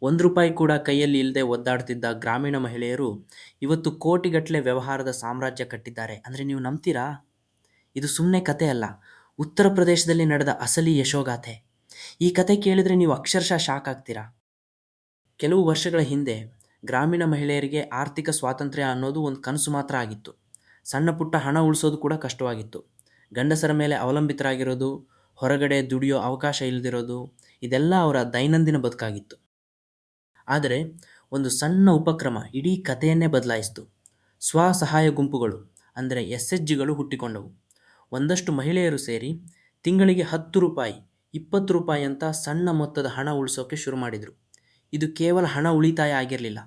₹1 ಕೂಡ ಕೈಯಲ್ಲಿ ಇಲ್ಲದೆ ಒದ್ದಾಡ್ತಿದ್ದ ಗ್ರಾಮೀಣ ಮಹಿಳೆಯರು ಇವತ್ತು ಕೋಟಿಗಟ್ಟಲೆ ವ್ಯವಹಾರದ ಸಾಮ್ರಾಜ್ಯ ಕಟ್ಟಿದ್ದಾರೆ ಅಂದರೆ ನೀವು ನಂಬ್ತೀರಾ? ಇದು ಸುಮ್ಮನೆ ಕತೆ ಅಲ್ಲ, ಉತ್ತರ ಪ್ರದೇಶದಲ್ಲಿ ನಡೆದ ಅಸಲಿ ಯಶೋಗಾಥೆ. ಈ ಕತೆ ಕೇಳಿದರೆ ನೀವು ಅಕ್ಷರಶಃ ಶಾಕ್ ಆಗ್ತೀರಾ. ಕೆಲವು ವರ್ಷಗಳ ಹಿಂದೆ ಗ್ರಾಮೀಣ ಮಹಿಳೆಯರಿಗೆ ಆರ್ಥಿಕ ಸ್ವಾತಂತ್ರ್ಯ ಅನ್ನೋದು ಒಂದು ಕನಸು ಮಾತ್ರ ಆಗಿತ್ತು. ಸಣ್ಣ ಪುಟ್ಟ ಹಣ ಉಳಿಸೋದು ಕೂಡ ಕಷ್ಟವಾಗಿತ್ತು. ಗಂಡಸರ ಮೇಲೆ ಅವಲಂಬಿತರಾಗಿರೋದು, ಹೊರಗಡೆ ದುಡಿಯೋ ಅವಕಾಶ ಇಲ್ಲದಿರೋದು, ಇದೆಲ್ಲ ಅವರ ದೈನಂದಿನ ಬದುಕಾಗಿತ್ತು. ಆದರೆ ಒಂದು ಸಣ್ಣ ಉಪಕ್ರಮ ಇಡೀ ಕಥೆಯನ್ನೇ ಬದಲಾಯಿಸಿತು. ಸ್ವಸಹಾಯ ಗುಂಪುಗಳು ಅಂದರೆ SHGಗಳು ಹುಟ್ಟಿಕೊಂಡವು. ಒಂದಷ್ಟು ಮಹಿಳೆಯರು ಸೇರಿ ತಿಂಗಳಿಗೆ ₹10, ₹20 ಅಂತ ಸಣ್ಣ ಮೊತ್ತದ ಹಣ ಉಳಿಸೋಕೆ ಶುರು ಮಾಡಿದರು. ಇದು ಕೇವಲ ಹಣ ಉಳಿತಾಯ ಆಗಿರಲಿಲ್ಲ,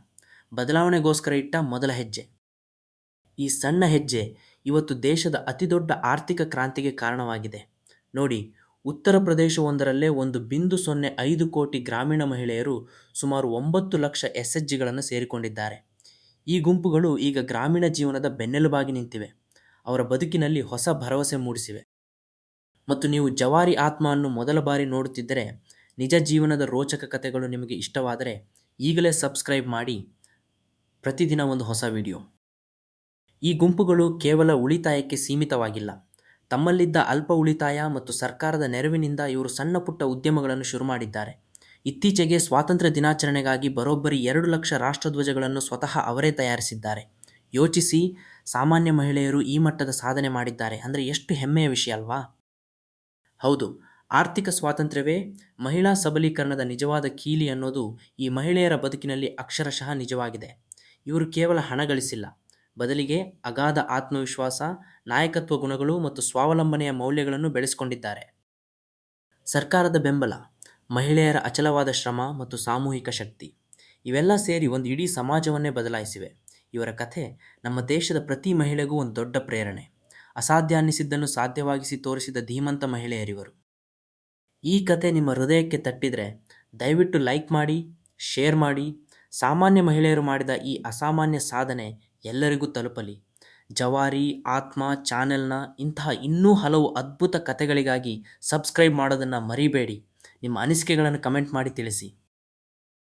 ಬದಲಾವಣೆಗೋಸ್ಕರ ಇಟ್ಟ ಮೊದಲ ಹೆಜ್ಜೆ. ಈ ಸಣ್ಣ ಹೆಜ್ಜೆ ಇವತ್ತು ದೇಶದ ಅತಿದೊಡ್ಡ ಆರ್ಥಿಕ ಕ್ರಾಂತಿಗೆ ಕಾರಣವಾಗಿದೆ. ನೋಡಿ, ಉತ್ತರ ಪ್ರದೇಶವೊಂದರಲ್ಲೇ 1.05 ಕೋಟಿ ಗ್ರಾಮೀಣ ಮಹಿಳೆಯರು ಸುಮಾರು 9 ಲಕ್ಷ SHGಗಳನ್ನು ಸೇರಿಕೊಂಡಿದ್ದಾರೆ. ಈ ಗುಂಪುಗಳು ಈಗ ಗ್ರಾಮೀಣ ಜೀವನದ ಬೆನ್ನೆಲುಬಾಗಿ ನಿಂತಿವೆ, ಅವರ ಬದುಕಿನಲ್ಲಿ ಹೊಸ ಭರವಸೆ ಮೂಡಿಸಿವೆ. ಮತ್ತು ನೀವು ಜವಾರಿ ಆತ್ಮ ಅನ್ನು ಮೊದಲ ಬಾರಿ ನೋಡುತ್ತಿದ್ದರೆ, ನಿಜ ಜೀವನದ ರೋಚಕ ಕಥೆಗಳು ನಿಮಗೆ ಇಷ್ಟವಾದರೆ ಈಗಲೇ ಸಬ್ಸ್ಕ್ರೈಬ್ ಮಾಡಿ. ಪ್ರತಿದಿನ ಒಂದು ಹೊಸ ವಿಡಿಯೋ. ಈ ಗುಂಪುಗಳು ಕೇವಲ ಉಳಿತಾಯಕ್ಕೆ ಸೀಮಿತವಾಗಿಲ್ಲ. ತಮ್ಮಲ್ಲಿದ್ದ ಅಲ್ಪ ಉಳಿತಾಯ ಮತ್ತು ಸರ್ಕಾರದ ನೆರವಿನಿಂದ ಇವರು ಸಣ್ಣ ಪುಟ್ಟ ಉದ್ಯಮಗಳನ್ನು ಶುರು ಮಾಡಿದ್ದಾರೆ. ಇತ್ತೀಚೆಗೆ ಸ್ವಾತಂತ್ರ್ಯ ದಿನಾಚರಣೆಗಾಗಿ ಬರೋಬ್ಬರಿ 2 ಲಕ್ಷ ರಾಷ್ಟ್ರಧ್ವಜಗಳನ್ನು ಸ್ವತಃ ಅವರೇ ತಯಾರಿಸಿದ್ದಾರೆ. ಯೋಚಿಸಿ, ಸಾಮಾನ್ಯ ಮಹಿಳೆಯರು ಈ ಮಟ್ಟದ ಸಾಧನೆ ಮಾಡಿದ್ದಾರೆ ಅಂದರೆ ಎಷ್ಟು ಹೆಮ್ಮೆಯ ವಿಷಯ ಅಲ್ವಾ? ಹೌದು, ಆರ್ಥಿಕ ಸ್ವಾತಂತ್ರ್ಯವೇ ಮಹಿಳಾ ಸಬಲೀಕರಣದ ನಿಜವಾದ ಕೀಲಿ ಅನ್ನೋದು ಈ ಮಹಿಳೆಯರ ಬದುಕಿನಲ್ಲಿ ಅಕ್ಷರಶಃ ನಿಜವಾಗಿದೆ. ಇವರು ಕೇವಲ ಹಣ ಗಳಿಸಿಲ್ಲ, ಬದಲಿಗೆ ಅಗಾಧ ಆತ್ಮವಿಶ್ವಾಸ, ನಾಯಕತ್ವ ಗುಣಗಳು ಮತ್ತು ಸ್ವಾವಲಂಬನೆಯ ಮೌಲ್ಯಗಳನ್ನು ಬೆಳೆಸಿಕೊಂಡಿದ್ದಾರೆ. ಸರ್ಕಾರದ ಬೆಂಬಲ, ಮಹಿಳೆಯರ ಅಚಲವಾದ ಶ್ರಮ ಮತ್ತು ಸಾಮೂಹಿಕ ಶಕ್ತಿ ಇವೆಲ್ಲ ಸೇರಿ ಒಂದು ಇಡೀ ಸಮಾಜವನ್ನೇ ಬದಲಾಯಿಸಿವೆ. ಇವರ ಕಥೆ ನಮ್ಮ ದೇಶದ ಪ್ರತಿ ಮಹಿಳೆಗೂ ಒಂದು ದೊಡ್ಡ ಪ್ರೇರಣೆ. ಅಸಾಧ್ಯ ಅನ್ನಿಸಿದ್ದನ್ನು ಸಾಧ್ಯವಾಗಿಸಿ ತೋರಿಸಿದ ಧೀಮಂತ ಮಹಿಳೆಯರಿವರು. ಈ ಕತೆ ನಿಮ್ಮ ಹೃದಯಕ್ಕೆ ತಟ್ಟಿದರೆ ದಯವಿಟ್ಟು ಲೈಕ್ ಮಾಡಿ, ಶೇರ್ ಮಾಡಿ. ಸಾಮಾನ್ಯ ಮಹಿಳೆಯರು ಮಾಡಿದ ಈ ಅಸಾಮಾನ್ಯ ಸಾಧನೆ ಎಲ್ಲರಿಗೂ ತಲುಪಲಿ. ಜವಾರಿ ಆತ್ಮ ಚಾನೆಲ್ನ ಇಂತಹ ಇನ್ನೂ ಹಲವು ಅದ್ಭುತ ಕಥೆಗಳಿಗಾಗಿ ಸಬ್ಸ್ಕ್ರೈಬ್ ಮಾಡೋದನ್ನು ಮರಿಬೇಡಿ. ನಿಮ್ಮ ಅನಿಸಿಕೆಗಳನ್ನು ಕಮೆಂಟ್ ಮಾಡಿ ತಿಳಿಸಿ.